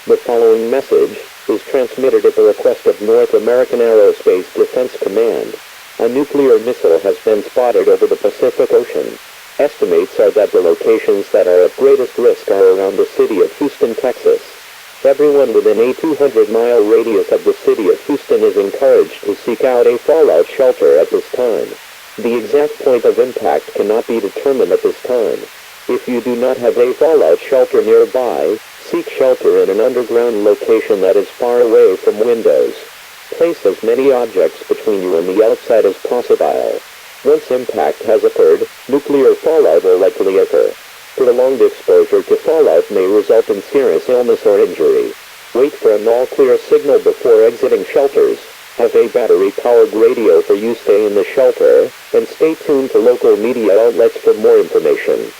The following message is transmitted at the request of North American Aerospace Defense Command. A nuclear missile has been spotted over the Pacific Ocean. Estimates are that the locations that are at greatest risk are around the city of Houston, Texas. Everyone within a 200-mile radius of the city of Houston is encouraged to seek out a fallout shelter at this time. The exact point of impact cannot be determined at this time. If you do not have a fallout shelter nearby, seek shelter in an underground location that is far away from windows. Place as many objects between you and the outside as possible. Once impact has occurred, nuclear fallout will likely occur. Prolonged exposure to fallout may result in serious illness or injury. Wait for an all-clear signal before exiting shelters. Have a battery-powered radio for you stay in the shelter, and stay tuned to local media outlets for more information.